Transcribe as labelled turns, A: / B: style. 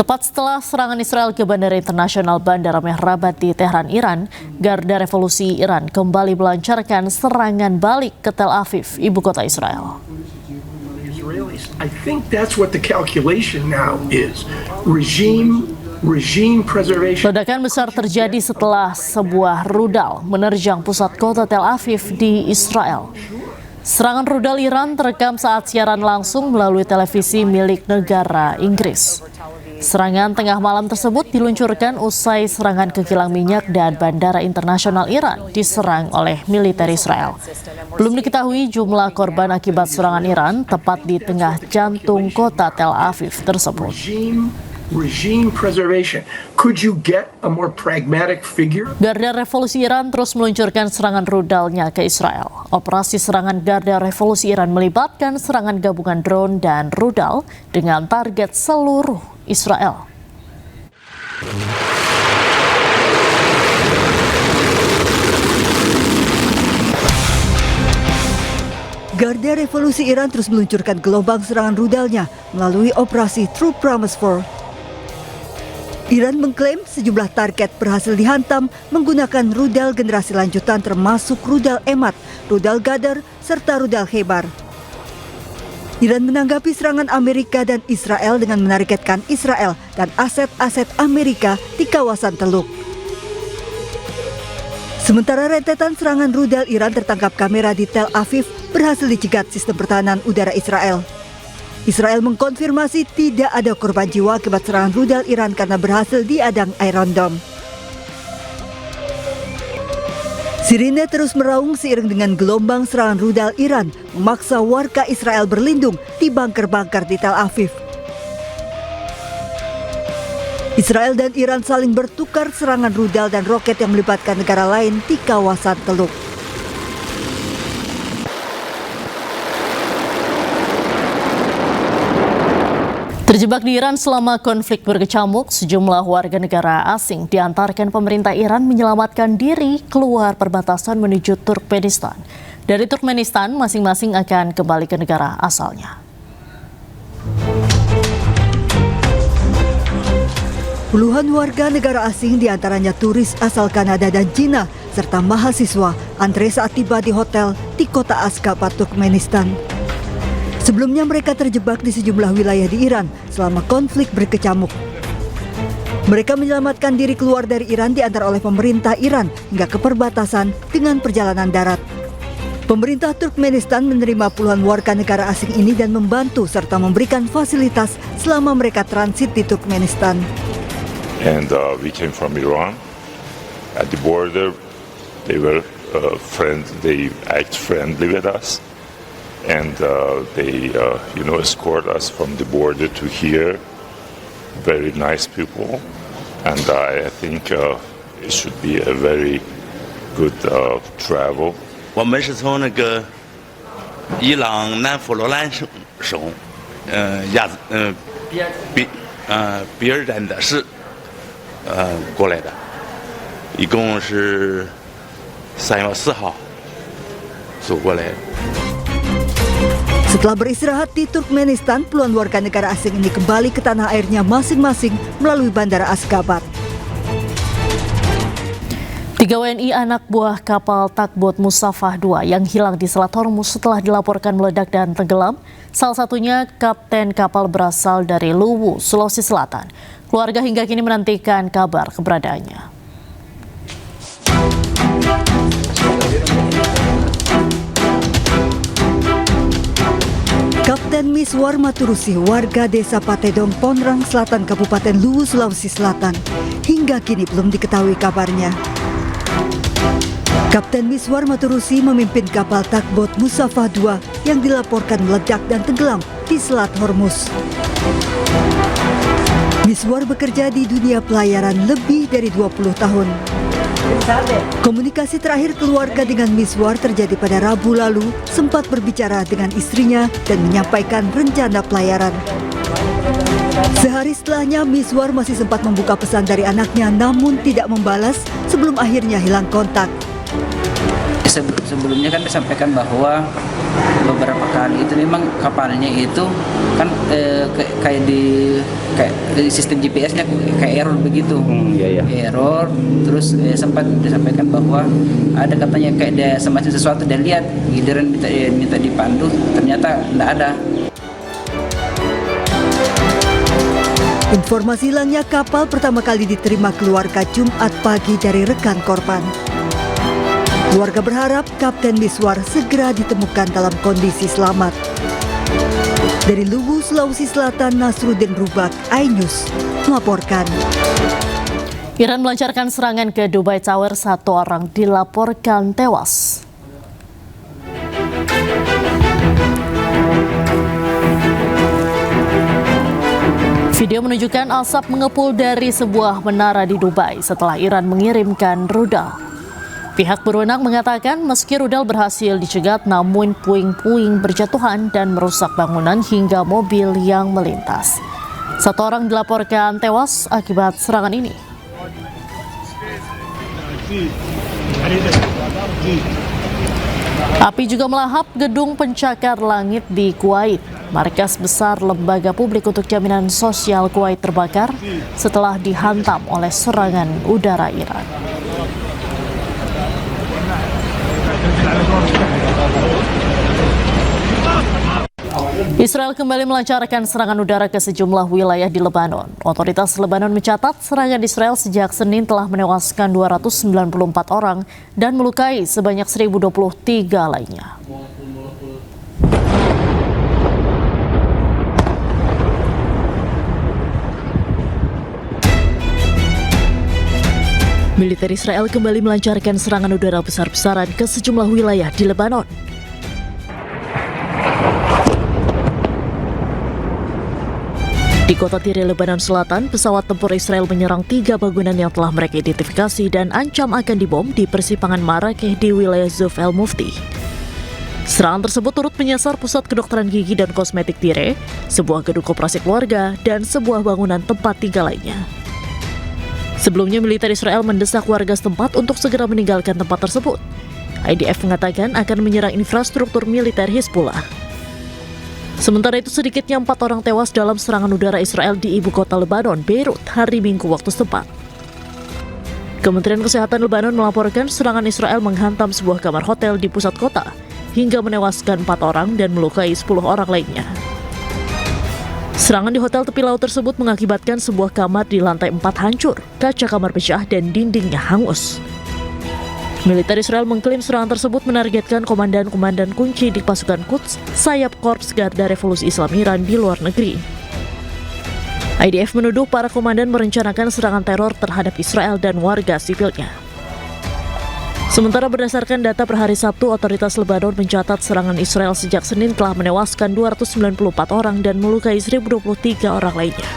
A: Tepat setelah serangan Israel ke Bandara Internasional Bandar Rabat di Tehran, Iran, Garda Revolusi Iran kembali melancarkan serangan balik ke Tel Aviv, ibu kota Israel.
B: I think that's what the calculation now is. Regime preservation.
A: Ledakan besar terjadi setelah sebuah rudal menerjang pusat kota Tel Aviv di Israel. Serangan rudal Iran terekam saat siaran langsung melalui televisi milik negara Inggris. Serangan tengah malam tersebut diluncurkan usai serangan ke kilang minyak dan Bandara Internasional Iran diserang oleh militer Israel. Belum diketahui jumlah korban akibat serangan Iran tepat di tengah jantung kota Tel Aviv tersebut.
B: Regime preservation. Could you get a more pragmatic figure?
A: Garda Revolusi Iran terus meluncurkan serangan rudalnya ke Israel. Operasi serangan Garda Revolusi Iran melibatkan serangan gabungan drone dan rudal dengan target seluruh Israel.
C: Garda Revolusi Iran terus meluncurkan gelombang serangan rudalnya melalui operasi True Promise 4. Iran mengklaim sejumlah target berhasil dihantam menggunakan rudal generasi lanjutan termasuk rudal Emad, rudal Ghadar, serta rudal Hebar. Iran menanggapi serangan Amerika dan Israel dengan menargetkan Israel dan aset-aset Amerika di kawasan Teluk. Sementara rentetan serangan rudal Iran tertangkap kamera di Tel Aviv berhasil dicegat sistem pertahanan udara Israel. Israel mengkonfirmasi tidak ada korban jiwa akibat serangan rudal Iran karena berhasil diadang Iron Dome. Sirine terus meraung seiring dengan gelombang serangan rudal Iran memaksa warga Israel berlindung di bunker-bunker di Tel Aviv. Israel dan Iran saling bertukar serangan rudal dan roket yang melibatkan negara lain di kawasan Teluk.
A: Terjebak di Iran selama konflik berkecamuk, sejumlah warga negara asing diantarkan pemerintah Iran menyelamatkan diri keluar perbatasan menuju Turkmenistan. Dari Turkmenistan, masing-masing akan kembali ke negara asalnya.
C: Puluhan warga negara asing diantaranya turis asal Kanada dan Cina, serta mahasiswa antre saat tiba di hotel di kota Ashgabat, Turkmenistan. Sebelumnya mereka terjebak di sejumlah wilayah di Iran selama konflik berkecamuk. Mereka menyelamatkan diri keluar dari Iran diantar oleh pemerintah Iran hingga ke perbatasan dengan perjalanan darat. Pemerintah Turkmenistan menerima puluhan warga negara asing ini dan membantu serta memberikan fasilitas selama mereka transit di Turkmenistan.
D: And we came from Iran. At the border, they were they act friendly with us. And they escort us from the border to here. Very nice people, and I think it should be a very good travel.
E: 我们是从那个伊朗南弗罗兰省比尔丹的市过来的，一共是3月4号走过来的。
C: Setelah beristirahat di Turkmenistan, puluhan warga negara asing ini kembali ke tanah airnya masing-masing melalui Bandara Ashgabat.
A: 3 WNI anak buah kapal Takbot Musafah II yang hilang di Selat Hormuz setelah dilaporkan meledak dan tenggelam. Salah satunya kapten kapal berasal dari Luwu, Sulawesi Selatan. Keluarga hingga kini menantikan kabar keberadaannya.
C: Kapten Miswar Maturusi, warga desa Patedong, Ponrang Selatan, Kabupaten Luwu, Sulawesi Selatan, hingga kini belum diketahui kabarnya. Kapten Miswar Maturusi memimpin kapal Takbot Musafah II yang dilaporkan meledak dan tenggelam di Selat Hormuz. Miswar bekerja di dunia pelayaran lebih dari 20 tahun. Komunikasi terakhir keluarga dengan Miswar terjadi pada Rabu lalu, sempat berbicara dengan istrinya dan menyampaikan rencana pelayaran. Sehari setelahnya, Miswar masih sempat membuka pesan dari anaknya namun tidak membalas sebelum akhirnya hilang kontak.
F: Sebelumnya kan disampaikan bahwa beberapa kali itu memang kapalnya itu kan kayak sistem GPS-nya kayak error begitu. Error, terus sempat disampaikan bahwa ada katanya kayak dia semacam sesuatu dia lihat, giliran minta dipandu, ternyata tidak ada.
C: Informasi hilangnya kapal pertama kali diterima keluarga Jumat pagi dari rekan korban. Keluarga berharap Kapten Miswar segera ditemukan dalam kondisi selamat. Dari Luwu, Sulawesi Selatan, Nasruddin Rubak, iNews melaporkan.
A: Iran melancarkan serangan ke Dubai Tower, 1 orang dilaporkan tewas. Video menunjukkan asap mengepul dari sebuah menara di Dubai setelah Iran mengirimkan rudal. Pihak berwenang mengatakan meski rudal berhasil dicegat, namun puing-puing berjatuhan dan merusak bangunan hingga mobil yang melintas. 1 orang dilaporkan tewas akibat serangan ini. Api juga melahap gedung pencakar langit di Kuwait. Markas besar lembaga publik untuk jaminan sosial Kuwait terbakar setelah dihantam oleh serangan udara Iran. Israel kembali melancarkan serangan udara ke sejumlah wilayah di Lebanon. Otoritas Lebanon mencatat serangan Israel sejak Senin telah menewaskan 294 orang dan melukai sebanyak 1.023 lainnya. Militer Israel kembali melancarkan serangan udara besar-besaran ke sejumlah wilayah di Lebanon. Di kota Tire, Lebanon Selatan, pesawat tempur Israel menyerang 3 bangunan yang telah mereka identifikasi dan ancam akan dibom di persimpangan Marakeh di wilayah Zuf El Mufti. Serangan tersebut turut menyasar pusat kedokteran gigi dan kosmetik Tire, sebuah gedung koperasi keluarga, dan sebuah bangunan tempat tinggal lainnya. Sebelumnya, militer Israel mendesak warga setempat untuk segera meninggalkan tempat tersebut. IDF mengatakan akan menyerang infrastruktur militer Hizbullah. Sementara itu, sedikitnya 4 orang tewas dalam serangan udara Israel di ibu kota Lebanon, Beirut, hari Minggu waktu setempat. Kementerian Kesehatan Lebanon melaporkan serangan Israel menghantam sebuah kamar hotel di pusat kota, hingga menewaskan 4 orang dan melukai 10 orang lainnya. Serangan di hotel tepi laut tersebut mengakibatkan sebuah kamar di lantai 4 hancur, kaca kamar pecah dan dindingnya hangus. Militer Israel mengklaim serangan tersebut menargetkan komandan-komandan kunci di pasukan Quds, sayap Korps Garda Revolusi Islam Iran di luar negeri. IDF menuduh para komandan merencanakan serangan teror terhadap Israel dan warga sipilnya. Sementara berdasarkan data per hari Sabtu, otoritas Lebanon mencatat serangan Israel sejak Senin telah menewaskan 294 orang dan melukai 1.023 orang lainnya.